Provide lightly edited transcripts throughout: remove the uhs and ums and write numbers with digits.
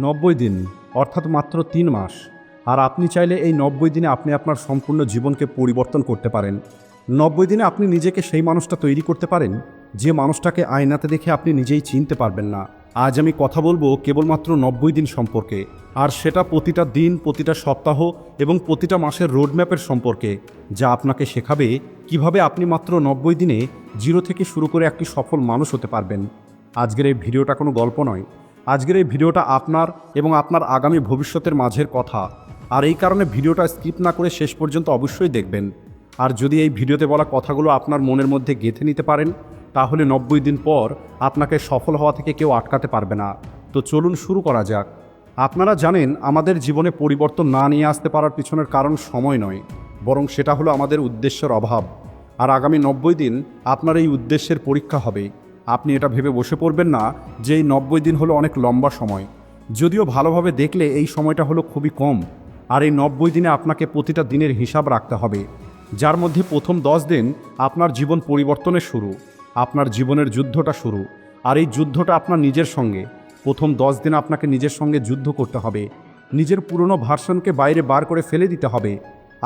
90 দিন অর্থাৎ মাত্র 3 মাস। আর আপনি চাইলে এই 90 দিনে আপনি আপনার সম্পূর্ণ জীবনকে পরিবর্তন করতে পারেন। 90 দিনে আপনি নিজেকে সেই মানুষটা তৈরি করতে পারেন যে মানুষটাকে আয়নাতে দেখে আপনি নিজেই চিনতে পারবেন না। আজ আমি কথা বলবো কেবলমাত্র 90 দিন সম্পর্কে, আর সেটা প্রতিটা দিন, প্রতিটা সপ্তাহ এবং প্রতিটা মাসের রোডম্যাপের সম্পর্কে, যা আপনাকে শেখাবে কিভাবে আপনি মাত্র 90 দিনে জিরো থেকে শুরু করে একটি সফল মানুষ হতে পারবেন। আজকের এই ভিডিওটা কোনো গল্প নয়, আজকের এই ভিডিওটা আপনার এবং আপনার আগামী ভবিষ্যতের মাঝের কথা। আর এই কারণে ভিডিওটা স্কিপ না করে শেষ পর্যন্ত অবশ্যই দেখবেন। আর যদি এই ভিডিওতে বলা কথাগুলো আপনার মনের মধ্যে গেঁথে নিতে পারেন, তাহলে 90 দিন পর আপনাকে সফল হওয়া থেকে কেউ আটকাতে পারবে না। তো চলুন শুরু করা যাক। আপনারা জানেন, আমাদের জীবনে পরিবর্তন না নিয়ে আসতে পারার পিছনের কারণ সময় নয়, বরং সেটা হলো আমাদের উদ্দেশ্যের অভাব। আর আগামী 90 দিন আপনার এই উদ্দেশ্যের পরীক্ষা হবে। আপনি এটা ভেবে বসে পড়বেন না যে এই 90 দিন হলো অনেক লম্বা সময়। যদিও ভালোভাবে দেখলে এই সময়টা হলো খুবই কম। আর এই 90 দিনে আপনাকে প্রতিটা দিনের হিসাব রাখতে হবে, যার মধ্যে প্রথম 10 দিন আপনার জীবন পরিবর্তনের শুরু, আপনার জীবনের যুদ্ধটা শুরু। আর এই যুদ্ধটা আপনার নিজের সঙ্গে। প্রথম 10 দিন আপনাকে নিজের সঙ্গে যুদ্ধ করতে হবে। নিজের পুরনো ভার্সনকে বাইরে বার করে ফেলে দিতে হবে।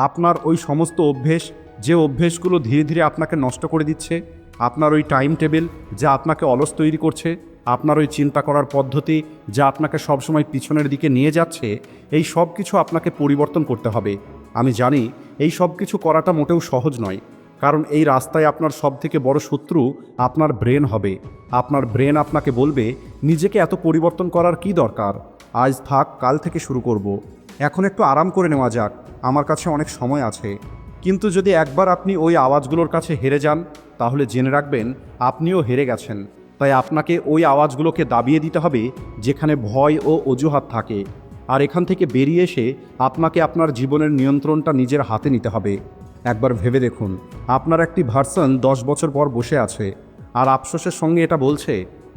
আপনার ওই সমস্ত অভ্যেস, যে অভ্যেসগুলো ধীরে ধীরে আপনাকে নষ্ট করে দিচ্ছে, আপনার ওই টাইম টেবিল যা আপনাকে অলস তৈরি করছে, আপনার ওই চিন্তা করার পদ্ধতি যা আপনাকে সবসময় পিছনের দিকে নিয়ে যাচ্ছে, এই সব কিছু আপনাকে পরিবর্তন করতে হবে। আমি জানি এই সব কিছু করাটা মোটেও সহজ নয়, কারণ এই রাস্তায় আপনার সবথেকে বড় শত্রু আপনার ব্রেন হবে। আপনার ব্রেন আপনাকে বলবে, নিজেকে এত পরিবর্তন করার কি দরকার, আজ থাক, কাল থেকে শুরু করব, এখন একটু আরাম করে নেওয়া যাক, আমার কাছে অনেক সময় আছে। কিন্তু যদি একবার আপনি ওই আওয়াজগুলোর কাছে হেরে যান, তাহলে জেনে রাখবেন আপনিও হেরে গেছেন। তাই আপনাকে ওই আওয়াজগুলোকে দাবিয়ে দিতে হবে যেখানে ভয় ও অজুহাত থাকে। আর এখান থেকে বেরিয়ে এসে আপনাকে আপনার জীবনের নিয়ন্ত্রণটা নিজের হাতে নিতে হবে। একবার ভেবে দেখুন, আপনার একটি ভার্সন 10 বছর পর বসে আছে আর আফসোসের সঙ্গে এটা বলছে,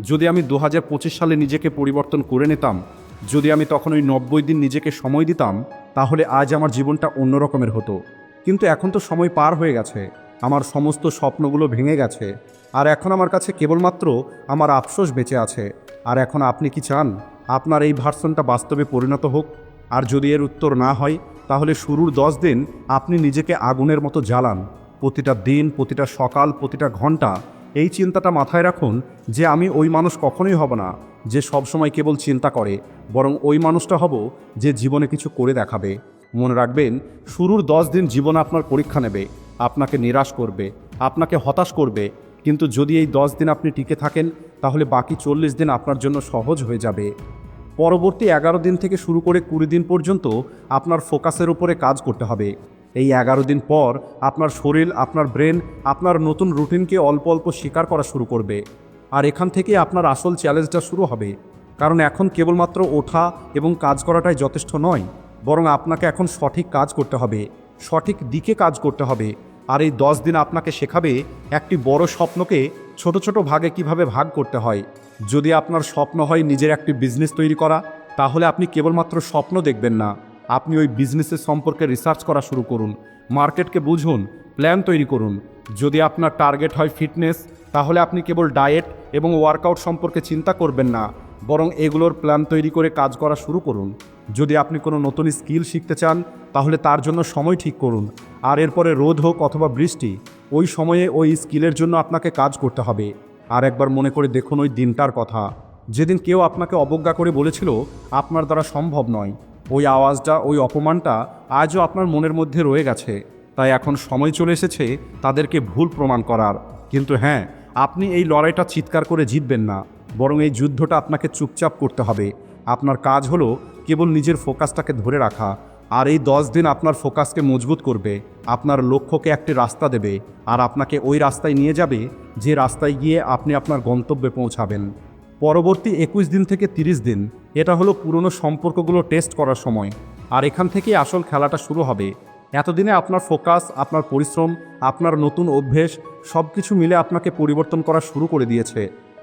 যদি আমি 2025 সালে নিজেকে পরিবর্তন করে নিতাম, যদি আমি তখন ওই 90 দিন নিজেকে সময় দিতাম, তাহলে আজ আমার জীবনটা অন্য রকমের হতো। কিন্তু এখন তো সময় পার হয়ে গেছে, আমার সমস্ত স্বপ্নগুলো ভেঙে গেছে, আর এখন আমার কাছে কেবলমাত্র আমার আফসোস বেঁচে আছে। আর এখন আপনি কি চান আপনার এই ভার্সনটা বাস্তবে পরিণত হোক? আর যদি এর উত্তর না হয়, তাহলে শুরুর 10 দিন আপনি নিজেকে আগুনের মতো জ্বালান। প্রতিটা দিন, প্রতিটা সকাল, প্রতিটা ঘন্টা এই চিন্তাটা মাথায় রাখুন যে আমি ওই মানুষ কখনোই হব না যে সবসময় কেবল চিন্তা করে, বরং ওই মানুষটা হব যে জীবনে কিছু করে দেখাবে। মনে রাখবেন, শুরুর 10 দিন জীবন আপনার পরীক্ষা নেবে, আপনাকে নিরাশ করবে, আপনাকে হতাশ করবে। কিন্তু যদি এই 10 দিন আপনি টিকে থাকেন, তাহলে বাকি 40 দিন আপনার জন্য সহজ হয়ে যাবে। পরবর্তী 11 দিন থেকে শুরু করে 20 দিন পর্যন্ত আপনার ফোকাসের উপরে কাজ করতে হবে। এই 11 দিন পর আপনার শরীর, আপনার ব্রেন আপনার নতুন রুটিনকে অল্প অল্প স্বীকার করা শুরু করবে। আর এখান থেকে আপনার আসল চ্যালেঞ্জটা শুরু হবে। কারণ এখন কেবলমাত্র ওঠা এবং কাজ করাটাই যথেষ্ট নয়, বরং আপনাকে এখন সঠিক কাজ করতে হবে, সঠিক দিকে কাজ করতে হবে। আর এই 10 দিন আপনাকে শেখাবে একটি বড় স্বপ্নকে ছোট ছোট ভাগে কিভাবে ভাগ করতে হয়। যদি আপনার স্বপ্ন হয় নিজের একটি বিজনেস তৈরি করা, তাহলে আপনি কেবলমাত্র স্বপ্ন দেখবেন না, আপনি ওই বিজনেসের সম্পর্কে রিসার্চ করা শুরু করুন, মার্কেটকে বুঝুন, প্ল্যান তৈরি করুন। যদি আপনার টার্গেট হয় ফিটনেস, তাহলে আপনি কেবল ডায়েট এবং ওয়ার্কআউট সম্পর্কে চিন্তা করবেন না, বরং এগুলোর প্ল্যান তৈরি করে কাজ করা শুরু করুন। যদি আপনি কোনো নতুন স্কিল শিখতে চান, তাহলে তার জন্য সময় ঠিক করুন। আর এরপরে রোদ হোক অথবা বৃষ্টি, ওই সময়ে ওই স্কিলের জন্য আপনাকে কাজ করতে হবে। আর একবার মনে করে দেখুন ওই দিনটার কথা, যেদিন কেউ আপনাকে অবজ্ঞা করে বলেছিল আপনার দ্বারা সম্ভব নয়। ওই আওয়াজটা, ওই অপমানটা আজও আপনার মনের মধ্যে রয়ে গেছে। তাই এখন সময় চলে এসেছে তাদেরকে ভুল প্রমাণ করার। কিন্তু হ্যাঁ, আপনি এই লড়াইটা চিৎকার করে জিতবেন না, বরং এই যুদ্ধটা আপনাকে চুপচাপ করতে হবে। আপনার কাজ হলো কেবল নিজের ফোকাসটাকে ধরে রাখা। আর এই 10 দিন আপনার ফোকাসকে মজবুত করবে, আপনার লক্ষ্যকে একটি রাস্তা দেবে, আর আপনাকে ওই রাস্তায় নিয়ে যাবে যে রাস্তায় গিয়ে আপনি আপনার গন্তব্যে পৌঁছাবেন। পরবর্তী 21 দিন থেকে 30 দিন, এটা হলো পুরনো সম্পর্কগুলো টেস্ট করার সময়। আর এখান থেকেই আসল খেলাটা শুরু হবে। এতদিনে আপনার ফোকাস, আপনার পরিশ্রম, আপনার নতুন অভ্যেস সব কিছু মিলে আপনাকে পরিবর্তন করা শুরু করে দিয়েছে।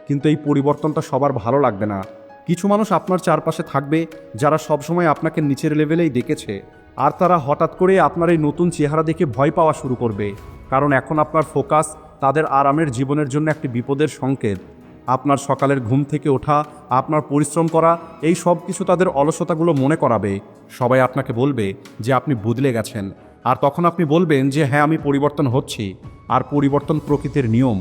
কিন্তু এই পরিবর্তনটা সবার ভালো লাগবে না। কিছু মানুষ আপনার চারপাশে থাকবে যারা সবসময় আপনাকে নিচের লেভেলেই দেখেছে, আর তারা হঠাৎ করে আপনার এই নতুন চেহারা দেখে ভয় পাওয়া শুরু করবে। কারণ এখন আপনার ফোকাস তাদের আরামের জীবনের জন্য একটি বিপদের সংকেত। আপনার সকালের ঘুম থেকে ওঠা, আপনার পরিশ্রম করা, এই সব কিছু তাদের অলসতাগুলো মনে করাবে। সবাই আপনাকে বলবে যে আপনি বদলে গেছেন, আর তখন আপনি বলবেন যে হ্যাঁ, আমি পরিবর্তন হচ্ছি, আর পরিবর্তন প্রকৃতির নিয়ম।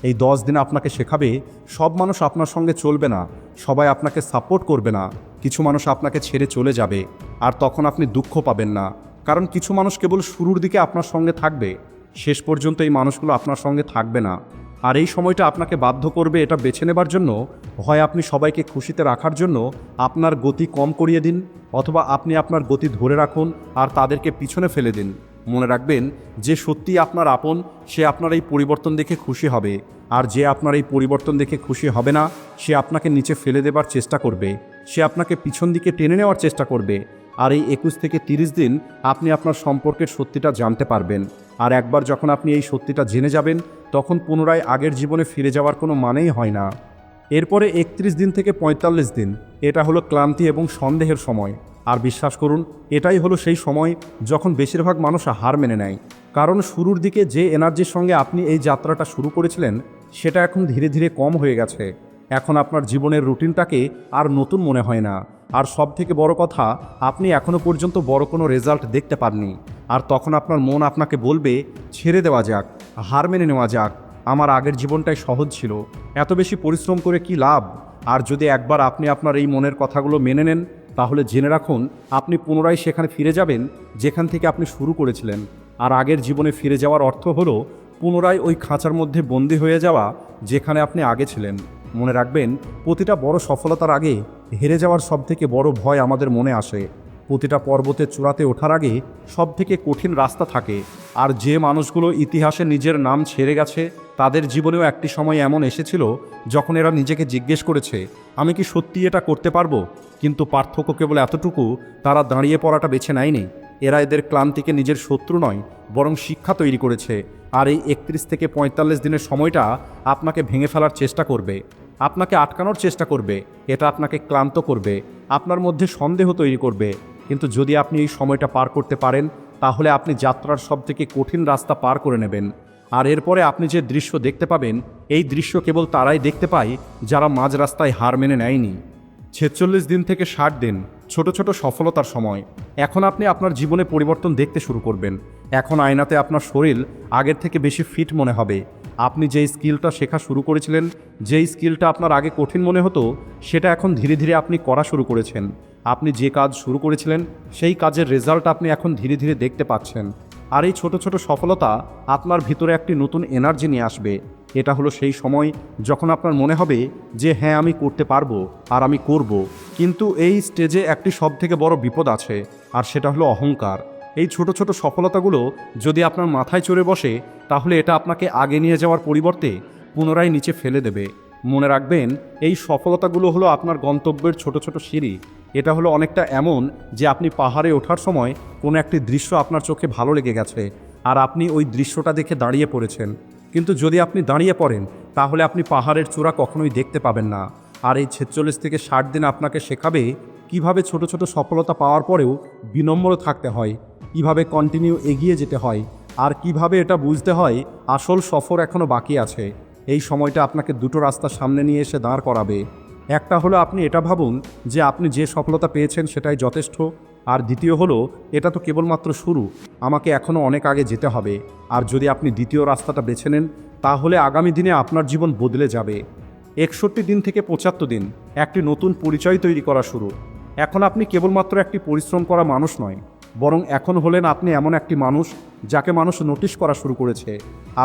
এই 10 দিন আপনাকে শেখাবে সব মানুষ আপনার সঙ্গে চলবে না, সবাই আপনাকে সাপোর্ট করবে না, কিছু মানুষ আপনাকে ছেড়ে চলে যাবে। আর তখন আপনি দুঃখ পাবেন না, কারণ কিছু মানুষ কেবল শুরুর দিকে আপনার সঙ্গে থাকবে, শেষ পর্যন্ত এই মানুষগুলো আপনার সঙ্গে থাকবে না। আর এই সময়টা আপনাকে বাধ্য করবে এটা বেছে নেবার জন্য, হয় আপনি সবাইকে খুশিতে রাখার জন্য আপনার গতি কম করিয়ে দিন, অথবা আপনি আপনার গতি ধরে রাখুন আর তাদেরকে পিছনে ফেলে দিন। মনে রাখবেন, যে সত্যিই আপনার আপন সে আপনার এই পরিবর্তন দেখে খুশি হবে, আর যে আপনার এই পরিবর্তন দেখে খুশি হবে না সে আপনাকে নিচে ফেলে দেবার চেষ্টা করবে, সে আপনাকে পিছন দিকে টেনে নেওয়ার চেষ্টা করবে। আর এই 21 থেকে 30 দিন আপনি আপনার সম্পর্কের সত্যিটা জানতে পারবেন। আর একবার যখন আপনি এই সত্যিটা জেনে যাবেন, তখন পুনরায় আগের জীবনে ফিরে যাওয়ার কোনো মানেই হয় না। এরপরে 31 দিন থেকে 45 দিন, এটা হলো ক্লান্তি এবং সন্দেহের সময়। আর বিশ্বাস করুন, এটাই হলো সেই সময় যখন বেশিরভাগ মানুষ হার মেনে নেয়। কারণ শুরুর দিকে যে এনার্জির সঙ্গে আপনি এই যাত্রাটা শুরু করেছিলেন, সেটা এখন ধীরে ধীরে কম হয়ে গেছে। এখন আপনার জীবনের রুটিনটাকে আর নতুন মনে হয় না। আর সব থেকে বড় কথা, আপনি এখনও পর্যন্ত বড় কোনো রেজাল্ট দেখতে পাননি। আর তখন আপনার মন আপনাকে বলবে, ছেড়ে দেওয়া যাক, হার মেনে নেওয়া যাক, আমার আগের জীবনটাই সহজ ছিল, এত বেশি পরিশ্রম করে কি লাভ। আর যদি একবার আপনি আপনার এই মনের কথাগুলো মেনে নেন, তাহলে জেনে রাখুন আপনি পুনরায় সেখানে ফিরে যাবেন যেখান থেকে আপনি শুরু করেছিলেন। আর আগের জীবনে ফিরে যাওয়ার অর্থ হলো পুনরায় ওই খাঁচার মধ্যে বন্দী হয়ে যাওয়া যেখানে আপনি আগে ছিলেন। মনে রাখবেন, প্রতিটা বড় সফলতার আগে হেরে যাওয়ার সবথেকে বড় ভয় আমাদের মনে আসে। প্রতিটা পর্বতের চূড়াতে ওঠার আগে সবথেকে কঠিন রাস্তা থাকে। আর যে মানুষগুলো ইতিহাসে নিজের নাম ছেড়ে গেছে, তাদের জীবনেও একটি সময় এমন এসেছিল যখন এরা নিজেকে জিজ্ঞেস করেছে, আমি কি সত্যি এটা করতে পারবো? কিন্তু পার্থক্য কেবল এতটুকু, তারা দাঁড়িয়ে পড়াটা বেছে নেয়নি। এরা এদের ক্লান্তিকে নিজের শত্রু নয়, বরং শিক্ষা তৈরি করেছে। আর এই 31 থেকে 45 দিনের সময়টা আপনাকে ভেঙে ফেলার চেষ্টা করবে, আপনাকে আটকানোর চেষ্টা করবে, এটা আপনাকে ক্লান্ত করবে, আপনার মধ্যে সন্দেহ তৈরি করবে। কিন্তু যদি আপনি এই সময়টা পার করতে পারেন, তাহলে আপনি যাত্রার সবথেকে কঠিন রাস্তা পার করে নেবেন। আর এরপরে আপনি যে দৃশ্য দেখতে পাবেন, এই দৃশ্য কেবল তারাই দেখতে পায় যারা মাঝ রাস্তায় হার মেনে নেয়নি। 46 দিন থেকে 60 দিন, ছোট ছোট সফলতার সময়। এখন আপনি আপনার জীবনে পরিবর্তন দেখতে শুরু করবেন। এখন আয়নাতে আপনার শরীর আগের থেকে বেশি ফিট মনে হবে। আপনি যেই স্কিলটা শেখা শুরু করেছিলেন, যেই স্কিলটা আপনার আগে কঠিন মনে হতো, সেটা এখন ধীরে ধীরে আপনি করা শুরু করেছেন। আপনি যে কাজ শুরু করেছিলেন, সেই কাজের রেজাল্ট আপনি এখন ধীরে ধীরে দেখতে পাচ্ছেন। আর এই ছোট ছোট সফলতা আপনার ভিতরে একটি নতুন এনার্জি নিয়ে আসবে। এটা হলো সেই সময় যখন আপনার মনে হবে যে হ্যাঁ, আমি করতে পারবো আর আমি করব। কিন্তু এই স্টেজে একটি সবথেকে বড় বিপদ আছে, আর সেটা হলো অহংকার। এই ছোট ছোট সফলতাগুলো যদি আপনার মাথায় চড়ে বসে, তাহলে এটা আপনাকে আগে নিয়ে যাওয়ার পরিবর্তে পুনরায় নিচে ফেলে দেবে। মনে রাখবেন, এই সফলতাগুলো হলো আপনার গন্তব্যের ছোট ছোট সিঁড়ি। এটা হলো অনেকটা এমন যে আপনি পাহাড়ে ওঠার সময় কোনো একটি দৃশ্য আপনার চোখে ভালো লেগে গেছে, আর আপনি ওই দৃশ্যটা দেখে দাঁড়িয়ে পড়েছেন। কিন্তু যদি আপনি দাঁড়িয়ে পড়েন, তাহলে আপনি পাহাড়ের চূড়া কখনোই দেখতে পাবেন না। আর এই 46 থেকে 60 দিন আপনাকে শেখাবে কিভাবে ছোট ছোট সফলতা পাওয়ার পরেও বিনম্র থাকতে হয়, কিভাবে কন্টিনিউ এগিয়ে যেতে হয়, আর কিভাবে এটা বুঝতে হয় আসল সফর এখনও বাকি আছে। এই সময়টা আপনাকে দুটো রাস্তা সামনে নিয়ে এসে দাঁড় করাবে। একটা হলো আপনি এটা ভাবুন যে আপনি যে সফলতা পেয়েছেন সেটাই যথেষ্ট, আর দ্বিতীয় হলো এটা তো কেবলমাত্র শুরু, আমাকে এখনও অনেক আগে যেতে হবে। আর যদি আপনি দ্বিতীয় রাস্তাটা বেছে নেন, তাহলে আগামী দিনে আপনার জীবন বদলে যাবে। 61 দিন থেকে 75 দিন, একটি নতুন পরিচয় তৈরি করা শুরু। এখন আপনি কেবলমাত্র একটি পরিশ্রম করা মানুষ নয়, বরং এখন হলেন আপনি এমন একটি মানুষ যাকে মানুষ নোটিশ করা শুরু করেছে।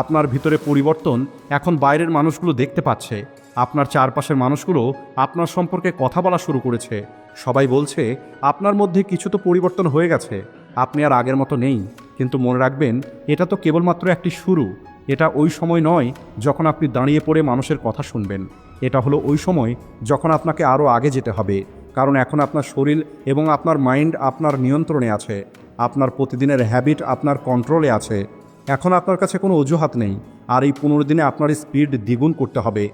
আপনার ভিতরে পরিবর্তন এখন বাইরের মানুষগুলো দেখতে পাচ্ছে। আপনার চারপাশের মানুষগুলো আপনার সম্পর্কে কথা বলা শুরু করেছে। সবাই বলছে আপনার মধ্যে কিছু তো পরিবর্তন হয়ে গেছে, আপনি আর আগের মতো নেই। কিন্তু মনে রাখবেন, এটা তো কেবলমাত্র একটি শুরু। এটা ওই সময় নয় যখন আপনি দাঁড়িয়ে পড়ে মানুষের কথা শুনবেন। এটা হলো ওই সময় যখন আপনাকে আরও আগে যেতে হবে। কারণ এখন আপনার শরীর এবং আপনার মাইন্ড আপনার নিয়ন্ত্রণে আছে, আপনার প্রতিদিনের হ্যাবিট আপনার কন্ট্রোলে আছে। এখন আপনার কাছে কোনো অজুহাত নেই। আর এই 15 দিনে আপনার স্পিড দ্বিগুণ করতে হবে।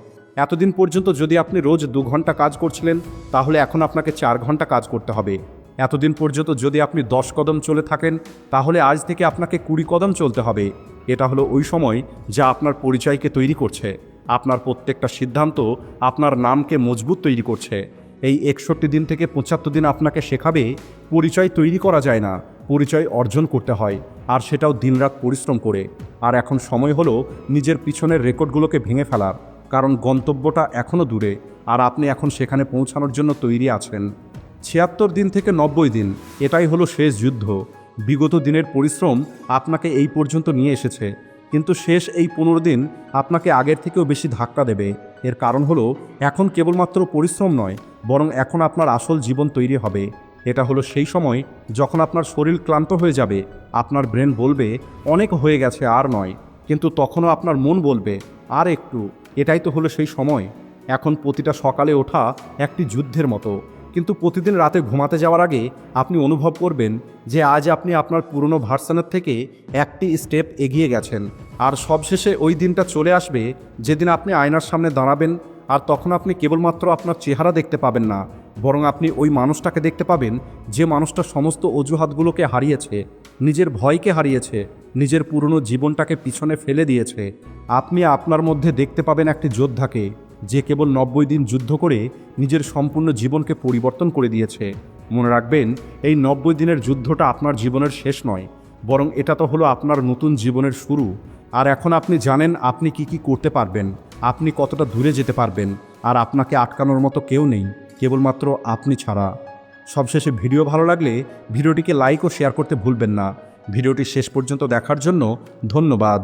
এতদিন পর্যন্ত যদি আপনি রোজ 2 ঘন্টা কাজ করছিলেন, তাহলে এখন আপনাকে 4 ঘন্টা কাজ করতে হবে। এতদিন পর্যন্ত যদি আপনি 10 কদম চলে থাকেন, তাহলে আজ থেকে আপনাকে 20 কদম চলতে হবে। এটা হলো ওই সময় যা আপনার পরিচয়কে তৈরি করছে। আপনার প্রত্যেকটা সিদ্ধান্ত আপনার নামকে মজবুত তৈরি করছে। এই 61 দিন থেকে 75 দিন আপনাকে শেখাবে পরিচয় তৈরি করা যায় না, পরিচয় অর্জন করতে হয়, আর সেটাও দিনরাত পরিশ্রম করে। আর এখন সময় হলো নিজের পিছনের রেকর্ডগুলোকে ভেঙে ফেলার, কারণ গন্তব্যটা এখনও দূরে, আর আপনি এখন সেখানে পৌঁছানোর জন্য তৈরি আছেন। 76 দিন থেকে 90 দিন, এটাই হলো শেষ যুদ্ধ। বিগত দিনের পরিশ্রম আপনাকে এই পর্যন্ত নিয়ে এসেছে, কিন্তু শেষ এই 15 দিন আপনাকে আগের থেকেও বেশি ধাক্কা দেবে। এর কারণ হলো এখন কেবলমাত্র পরিশ্রম নয়, বরং এখন আপনার আসল জীবন তৈরি হবে। এটা হলো সেই সময় যখন আপনার শরীর ক্লান্ত হয়ে যাবে, আপনার ব্রেন বলবে অনেক হয়ে গেছে আর নয়, কিন্তু তখনও আপনার মন বলবে আর একটু। এটাই তো হলো সেই সময়। এখন প্রতিটা সকালে ওঠা একটি যুদ্ধের মতো, কিন্তু প্রতিদিন রাতে ঘুমাতে যাওয়ার আগে আপনি অনুভব করবেন যে আজ আপনি আপনার পুরনো ভার্সনের থেকে একটি স্টেপ এগিয়ে গেছেন। আর সবশেষে ওই দিনটা চলে আসবে যেদিন আপনি আয়নার সামনে দাঁড়াবেন, আর তখন আপনি কেবলমাত্র আপনার চেহারা দেখতে পাবেন না, বরং আপনি ওই মানুষটাকে দেখতে পাবেন যে মানুষটা সমস্ত অজুহাতগুলোকে হারিয়েছে, নিজের ভয়কে হারিয়েছে, নিজের পুরনো জীবনটাকে পিছনে ফেলে দিয়েছে। আপনি আপনার মধ্যে দেখতে পাবেন একটি যোদ্ধাকে, যে কেবল 90 দিন যুদ্ধ করে নিজের সম্পূর্ণ জীবনকে পরিবর্তন করে দিয়েছে। মনে রাখবেন, এই 90 দিনের যুদ্ধটা আপনার জীবনের শেষ নয়, বরং এটা তো হলো আপনার নতুন জীবনের শুরু। আর এখন আপনি জানেন আপনি কি করতে পারবেন, আপনি কতটা দূরে যেতে পারবেন, আর আপনাকে আটকানোর মতো কেউ নেই, কেবলমাত্র আপনি ছাড়া। সবশেষে ভিডিও ভালো লাগলে ভিডিওটিকে লাইক ও শেয়ার করতে ভুলবেন না। ভিডিওটি শেষ পর্যন্ত দেখার জন্য ধন্যবাদ।